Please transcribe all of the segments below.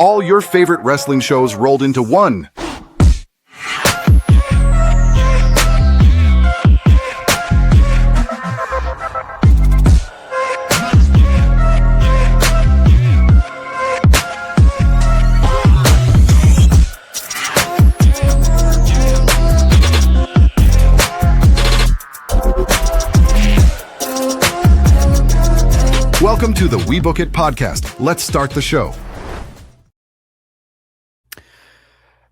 All your favorite wrestling shows rolled into one. Welcome to the WeBookIt Podcast. Let's start the show.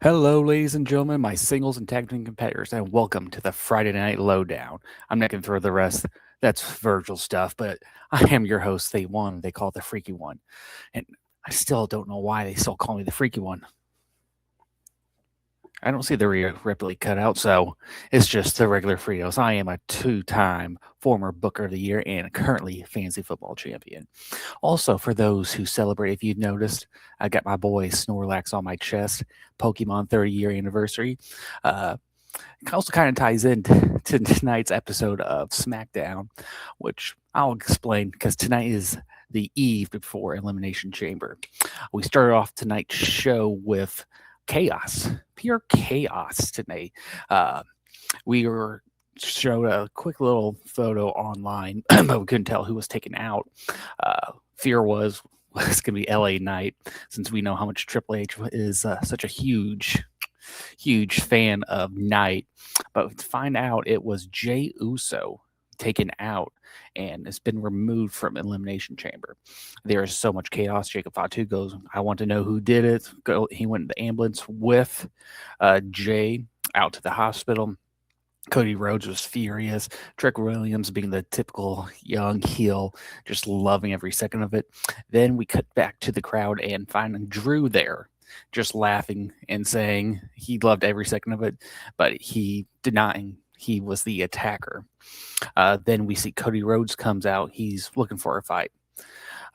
Hello, ladies and gentlemen, my singles and tag team competitors, and welcome to the Friday Night Lowdown. I'm not going to throw the rest. That's Virgil stuff, but I am your host, the one they call the Freaky One. And I still don't know why they still call me the Freaky One. I don't see the Rhiyo Ripley cut out, so it's just the regular Fritos. I am a two-time former Booker of the Year and currently fantasy football champion. Also, for those who celebrate, if you've noticed, I got my boy Snorlax on my chest, Pokemon 30-year anniversary. It also kind of ties into tonight's episode of SmackDown, which I'll explain because tonight is the eve before Elimination Chamber. We started off tonight's show with chaos, pure chaos tonight. We were showed a quick little photo online, but we couldn't tell who was taken out. Fear was going to be LA Knight, since we know how much Triple H is such a huge fan of Knight. But to find out it was Jey Uso taken out and it's been removed from Elimination Chamber. There is so much chaos. Jacob Fatu goes, I want to know who did it. He went in the ambulance with Jay out to the hospital. Cody Rhodes was furious. Trick Williams, being the typical young heel, just loving every second of it. Then we cut back to the crowd and finding Drew there, just laughing and saying he loved every second of it, but he denying he was the attacker. Then we see Cody Rhodes comes out. He's looking for a fight,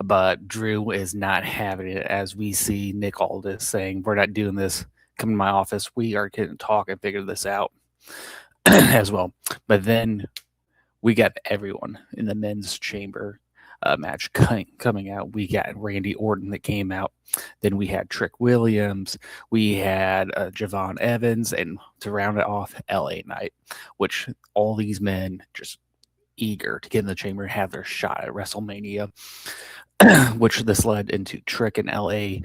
but Drew is not having it, as we see Nick Aldis saying, we're not doing this. Come to my office. We are going to talk and figure this out as well. But then we got everyone in the men's chamber match coming out. We got Randy Orton that came out. Then we had Trick Williams. We had Javon Evans, and to round it off, LA Knight, which all these men just eager to get in the chamber and have their shot at WrestleMania. Which this led into Trick and LA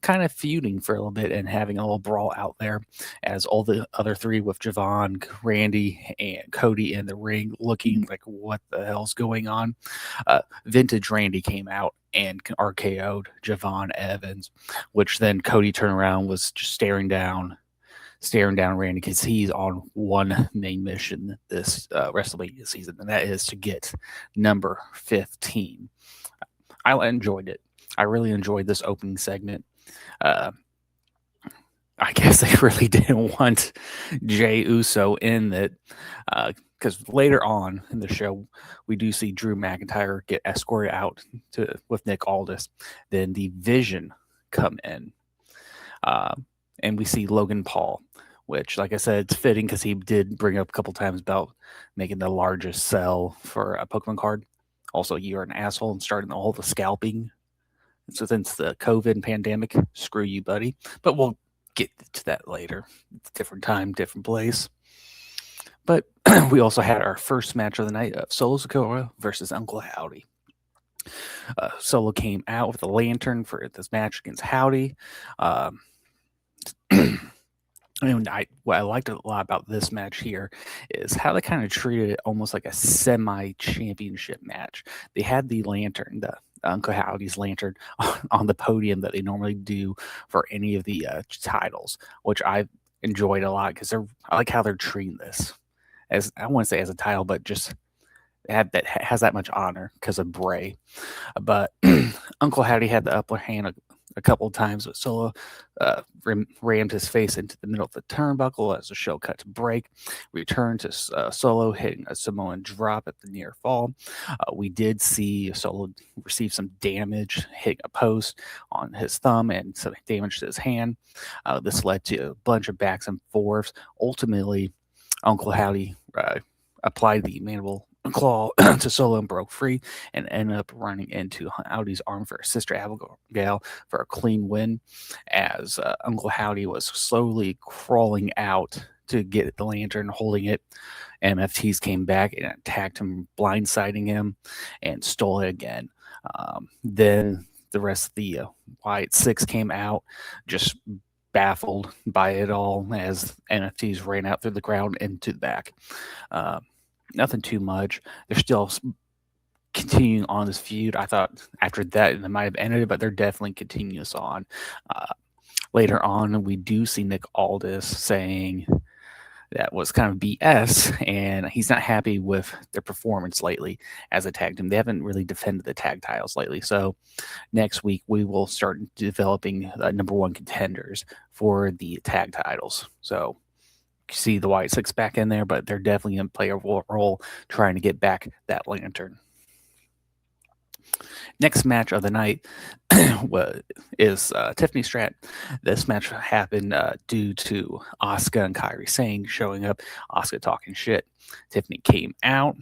kind of feuding for a little bit and having a little brawl out there, as all the other three with Javon, Randy, and Cody in the ring looking like what the hell's going on. Vintage Randy came out and RKO'd Javon Evans, which then Cody turned around, was just staring down Randy because he's on one main mission this WrestleMania season, and that is to get number 15. I enjoyed it. I really enjoyed this opening segment. I guess they really didn't want Jey Uso in it, because later on in the show, we do see Drew McIntyre get escorted out with Nick Aldis. Then the Vision come in, and we see Logan Paul, which, like I said, it's fitting because he did bring up a couple times about making the largest sell for a Pokemon card. Also, you're an asshole and starting all the scalping. So since the COVID pandemic, screw you, buddy. But we'll get to that later. It's a different time, different place. But we also had our first match of the night of Solo Sikoa versus Uncle Howdy. Solo came out with a lantern for this match against Howdy. And what I liked a lot about this match here is how they kind of treated it almost like a semi-championship match. They had the lantern, the Uncle Howdy's lantern, on the podium that they normally do for any of the titles, which I enjoyed a lot because I like how they're treating this as, I want to say as a title, but just that has that much honor because of Bray. But Uncle Howdy had the upper hand a couple of times, but Solo rammed his face into the middle of the turnbuckle as the show cut to break. Return to Solo hitting a Samoan drop at the near fall. We did see Solo receive some damage, hitting a post on his thumb and some damage to his hand. This led to a bunch of backs and forths. Ultimately, Uncle Howdy applied the mandible claw to Solo and broke free and ended up running into Howdy's arm for his sister Abigail for a clean win as Uncle Howdy was slowly crawling out to get the lantern, holding it. MFTs came back and attacked him, blindsiding him, and stole it again. Then the rest of the White Six came out, just baffled by it all as NFTs ran out through the crowd into the back. Nothing too much. They're still continuing on this feud. I thought after that it might have ended, but they're definitely continuing this on. Later on, we do see Nick Aldis saying that was kind of BS, and he's not happy with their performance lately as a tag team. They haven't really defended the tag titles lately. So next week, we will start developing number one contenders for the tag titles. So you see the White Six back in there, but they're definitely going to play a role trying to get back that lantern. Next match of the night is Tiffany Stratton. This match happened due to Asuka and Kairi Sane showing up, Asuka talking shit. Tiffany came out,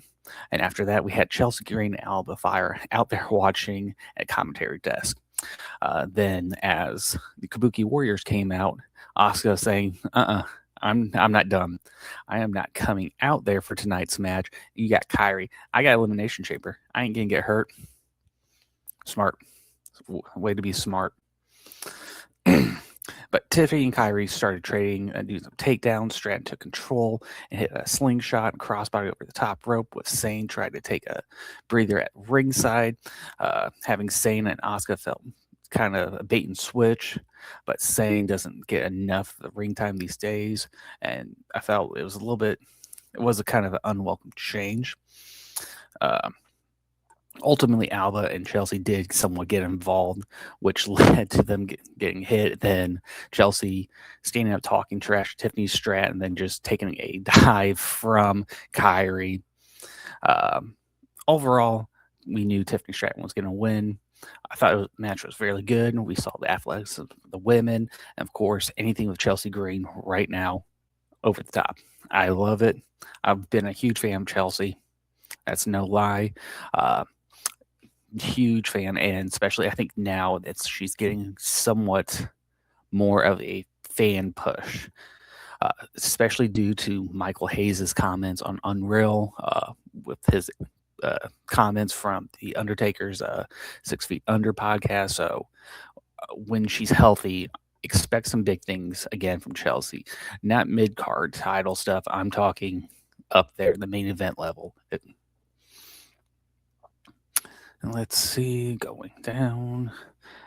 and after that, we had Chelsea Green and Alba Fire out there watching at commentary desk. Then, as the Kabuki Warriors came out, Asuka saying, I'm not done. I am not coming out there for tonight's match. You got Kairi. I got Elimination Chamber. I ain't going to get hurt. Smart. Way to be smart. But Tiffany and Kairi started trading and doing some takedowns. Stratton took control and hit a slingshot and crossbody over the top rope with Sane tried to take a breather at ringside. Having Sane and Asuka felt kind of a bait and switch, but Sane doesn't get enough of the ring time these days. And I felt it was a kind of an unwelcome change. Ultimately, Alba and Chelsea did somewhat get involved, which led to them getting hit. Then Chelsea standing up talking trash to Tiffany Stratton, and then just taking a dive from Kairi. Overall, we knew Tiffany Stratton was going to win. I thought the match was really good. We saw the athletics of the women. And of course, anything with Chelsea Green right now, over the top. I love it. I've been a huge fan of Chelsea. That's no lie. Huge fan, and especially I think now that she's getting somewhat more of a fan push, especially due to Michael Hayes' comments on Unreal, with his comments from the Undertaker's 6 Feet Under podcast. So when she's healthy, expect some big things again from Chelsea. Not mid-card title stuff. I'm talking up there, the main event level. Let's see, going down.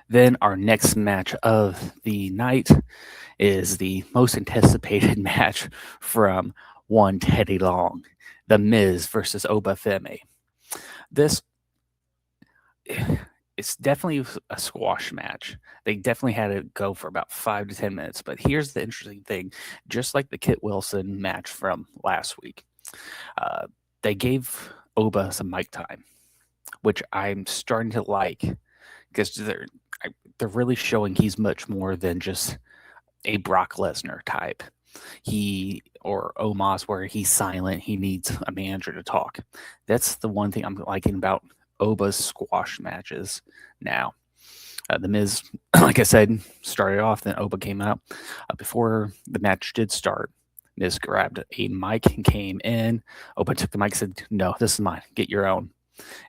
Then our next match of the night is the most anticipated match from one Teddy Long, The Miz versus Oba Femi. This it's definitely a squash match. They definitely had to go for about 5 to 10 minutes. But here's the interesting thing. Just like the Kit Wilson match from last week, they gave Oba some mic time, which I'm starting to like because they're really showing he's much more than just a Brock Lesnar type. Or Omos, where he's silent, he needs a manager to talk. That's the one thing I'm liking about Oba's squash matches now. The Miz, like I said, started off, then Oba came out. Before the match did start, Miz grabbed a mic and came in. Oba took the mic and said, "No, this is mine. Get your own."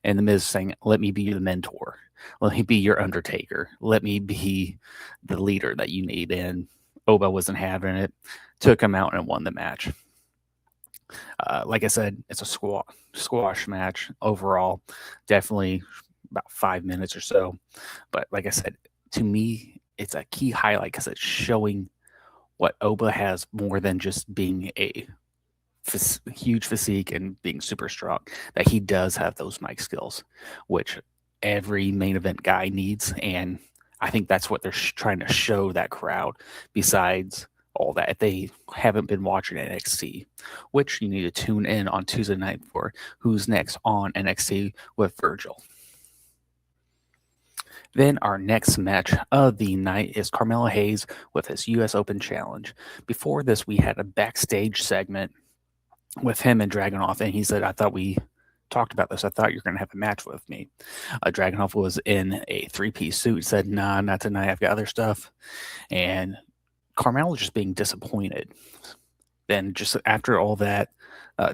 And the Miz saying, "Let me be the mentor. Let me be your Undertaker. Let me be the leader that you need." And Oba wasn't having it. Took him out and won the match. Like I said, it's a squash match overall. Definitely about 5 minutes or so. But like I said, to me, it's a key highlight because it's showing what Oba has more than just being a huge physique and being super strong, that he does have those mic skills, which every main event guy needs. And I think that's what they're trying to show that crowd. Besides all that, if they haven't been watching NXT, which you need to tune in on Tuesday night for Who's Next on NXT with Virgil. Then our next match of the night is Carmelo Hayes with his U.S. Open Challenge. Before this, we had a backstage segment with him and Dragunov, and he said, "I thought we talked about this. I thought you were going to have a match with me. Dragunov was in a 3-piece suit, said, nah, not tonight. I've got other stuff. And Carmelo just being disappointed. Then just after all that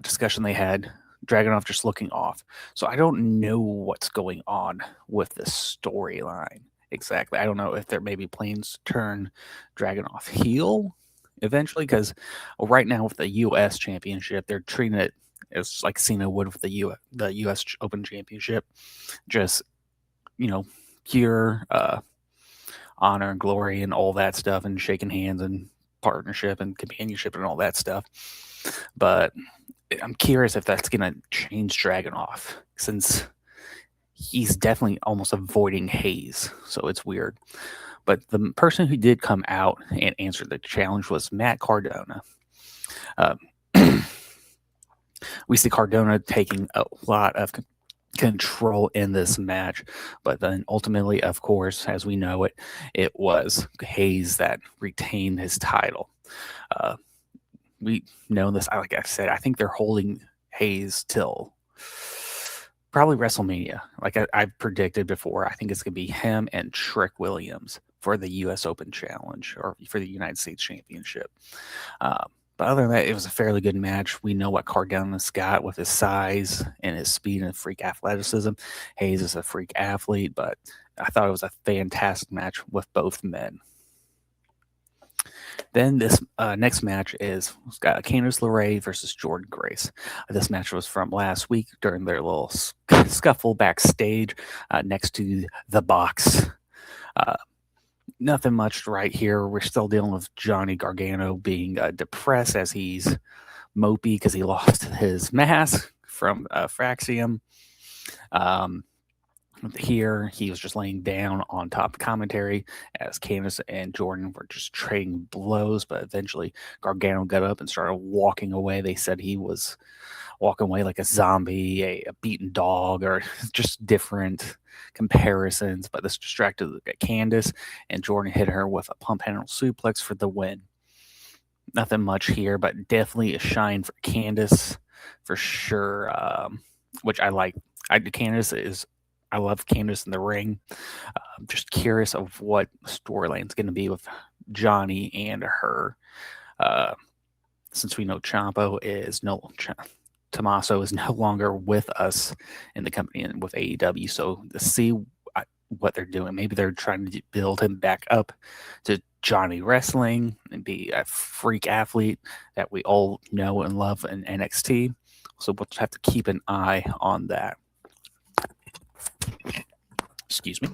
discussion they had, Dragunov just looking off. So I don't know what's going on with this storyline exactly. I don't know if they're maybe plans to turn Dragunov heel eventually, because right now with the U.S. Championship, they're treating it as like Cena would with the U.S. Open Championship, just pure honor and glory and all that stuff, and shaking hands and partnership and companionship and all that stuff. But I'm curious if that's going to change Dragunov, since he's definitely almost avoiding Hayes. So it's weird. But the person who did come out and answer the challenge was Matt Cardona. We see Cardona taking a lot of control in this match, but then ultimately, of course, as we know it, it was Hayes that retained his title. We know this, like I said, I think they're holding Hayes till probably WrestleMania. Like I predicted before, I think it's going to be him and Trick Williams for the U.S. Open Challenge or for the United States Championship. But other than that, it was a fairly good match. We know what Cardona's got with his size and his speed and freak athleticism. Hayes is a freak athlete, but I thought it was a fantastic match with both men. Then this next match is Candice LeRae versus Jordynne Grace. This match was from last week during their little scuffle backstage next to the box. Nothing much right here. We're still dealing with Johnny Gargano being depressed as he's mopey because he lost his mask from Fraxium. Here, he was just laying down on top of commentary as Candice and Jordynne were just trading blows, but eventually Gargano got up and started walking away. They said he was walking away like a zombie, a beaten dog, or just different comparisons, but this distracted Candice, and Jordynne hit her with a pump handle suplex for the win. Nothing much here, but definitely a shine for Candice for sure, which I like. I love Candice in the ring. I'm just curious of what storyline's going to be with Johnny and her. Since we know Tommaso is no longer with us in the company and with AEW. So to see what they're doing, maybe they're trying to build him back up to Johnny wrestling and be a freak athlete that we all know and love in NXT. So we'll have to keep an eye on that. Excuse me.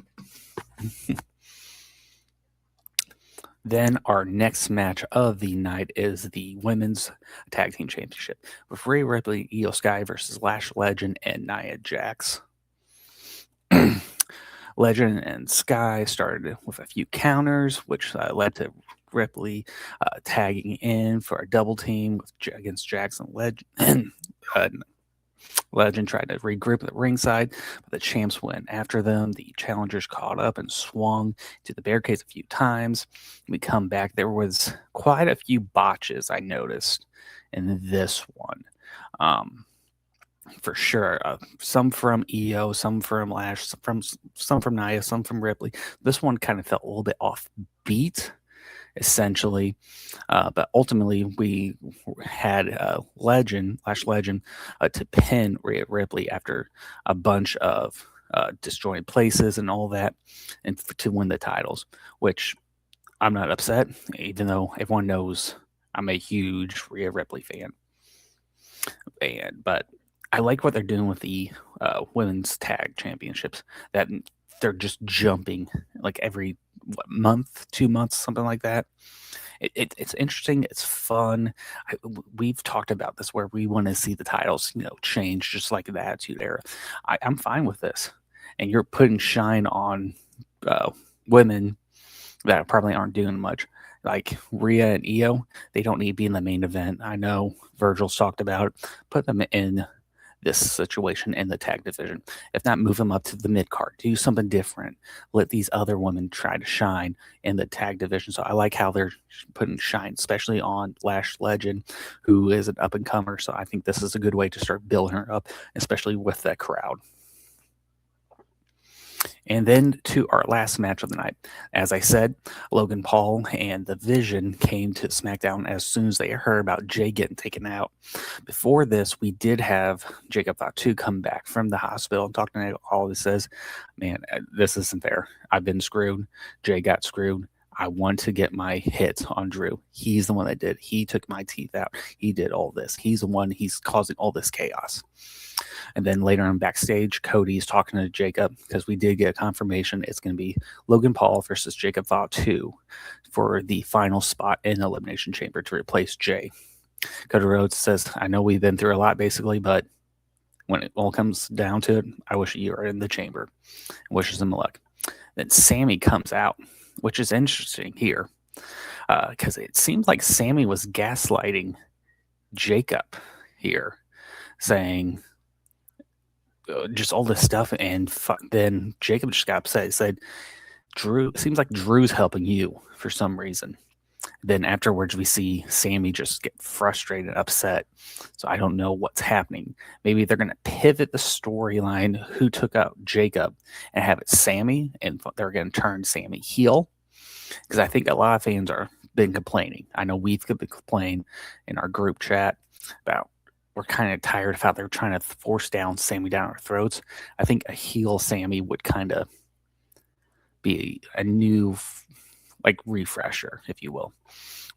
Then our next match of the night is the Women's Tag Team Championship with Rhea Ripley, Io Sky versus Lash Legend and Nia Jaxx. Legend and Sky started with a few counters, which led to Ripley tagging in for a double team against Jaxx and Legend. Legend tried to regroup at the ringside, but the champs went after them. The challengers caught up and swung to the barricades a few times. We come back. There was quite a few botches I noticed in this one. For sure. Some from Io, some from Lash, some from Nia, some from Ripley. This one kind of felt a little bit offbeat, essentially. But ultimately, we had Lash Legend to pin Rhea Ripley after a bunch of disjointed places and all that, and to win the titles, which I'm not upset, even though everyone knows I'm a huge Rhea Ripley fan. But I like what they're doing with the women's tag championships, that they're just jumping like every month, 2 months, something like that. It's interesting. It's fun. We've talked about this where we want to see the titles, change just like the Attitude Era. I'm fine with this. And you're putting shine on women that probably aren't doing much. Like Rhea and Io, they don't need to be in the main event. I know Virgil's talked about it. Put them in this situation in the tag division. If not, move them up to the mid card. Do something different. Let these other women try to shine in the tag division. So I like how they're putting shine, especially on Lash Legend, who is an up and comer. So I think this is a good way to start building her up, especially with that crowd. And then to our last match of the night. As I said, Logan Paul and the Vision came to SmackDown as soon as they heard about Jey getting taken out. Before this, we did have Jacob Fatu come back from the hospital and talk to Nick. All this says, man, this isn't fair. I've been screwed. Jey got screwed. I want to get my hits on Drew. He's the one that did. He took my teeth out. He did all this. He's the one. He's causing all this chaos. And then later on backstage, Cody's talking to Jacob because we did get a confirmation it's going to be Logan Paul versus Jacob Fatu for the final spot in Elimination Chamber to replace Jey. Cody Rhodes says, I know we've been through a lot basically, but when it all comes down to it, I wish you were in the chamber. Wishes him luck. Then Sammy comes out, which is interesting here because it seems like Sammy was gaslighting Jacob here, saying just all this stuff, and then Jacob just got upset. He said, Drew, it seems like Drew's helping you for some reason. Then afterwards, we see Sammy just get frustrated and upset. So I don't know what's happening. Maybe they're going to pivot the storyline who took out Jacob and have it Sammy, and they're going to turn Sammy heel. Because I think a lot of fans are been complaining. I know we've been complaining in our group chat about we're kind of tired of how they're trying to force down Sammy down our throats. I think a heel Sammy would kind of be a new refresher, if you will.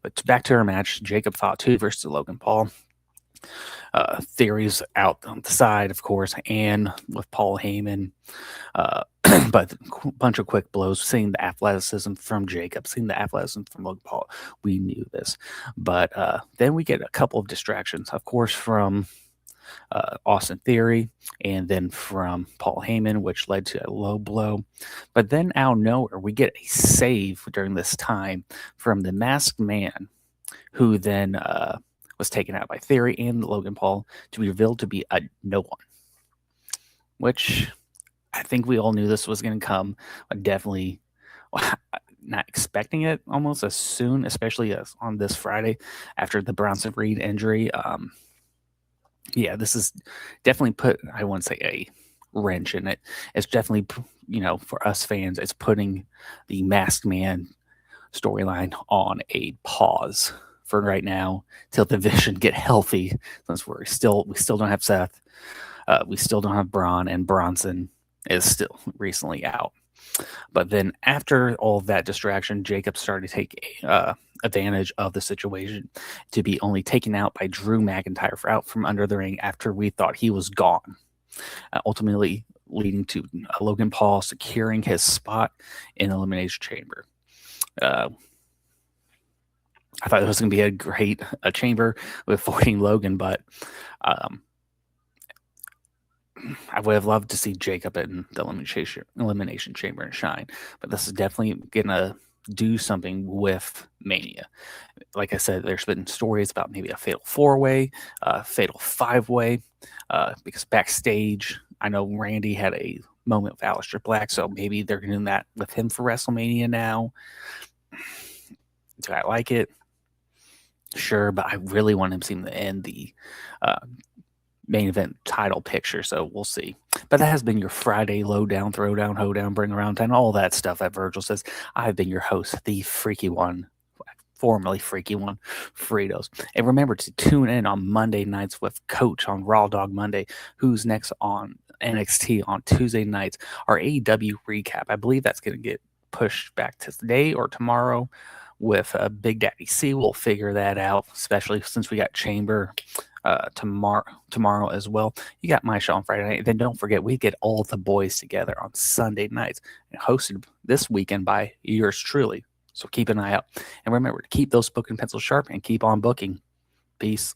But back to our match, Jacob Fatu versus Logan Paul. Theories out on the side, of course, and with Paul Heyman. But a bunch of quick blows, seeing the athleticism from Jacob, seeing the athleticism from Logan Paul. We knew this. But then we get a couple of distractions, of course, from Austin Theory and then from Paul Heyman, which led to a low blow. But then out of nowhere, we get a save during this time from the Masked Man, who then was taken out by Theory and Logan Paul to be revealed to be a no one, which I think we all knew this was going to come, but definitely not expecting it almost as soon, especially as on this Friday after the Bronson Reed injury. Yeah, this is definitely put, I wouldn't say a wrench in it. It's definitely, for us fans, it's putting the Masked Man storyline on a pause for right now till the Vision get healthy, since we still don't have Seth, we still don't have Braun, and Bronson is still recently out. But then after all of that distraction, Jacob started to take advantage of the situation to be only taken out by Drew McIntyre out from under the ring after we thought he was gone, ultimately leading to Logan Paul securing his spot in Elimination Chamber. I thought it was going to be a great chamber with avoiding Logan, but I would have loved to see Jacob in the Elimination Chamber and shine, but this is definitely going to do something with Mania. Like I said, there's been stories about maybe a fatal 4-way, fatal 5-way, because backstage, I know Randy had a moment with Aleister Black, so maybe they're doing that with him for WrestleMania now. Do I like it? Sure, but I really want him to end the main event title picture, so we'll see. But that has been your Friday lowdown, throwdown, hoedown, bring around town, all that stuff that Virgil says. I've been your host, the freaky one, formerly freaky one, Fritos. And remember to tune in on Monday nights with Coach on Raw Dog Monday, who's next on NXT on Tuesday nights. Our AEW recap, I believe that's going to get pushed back to today or tomorrow with Big Daddy C. We'll figure that out, especially since we got Chamber tomorrow as well. You got my show on Friday night. Then don't forget, we get all the boys together on Sunday nights, and hosted this weekend by yours truly. So keep an eye out. And remember to keep those book and pencils sharp and keep on booking. Peace.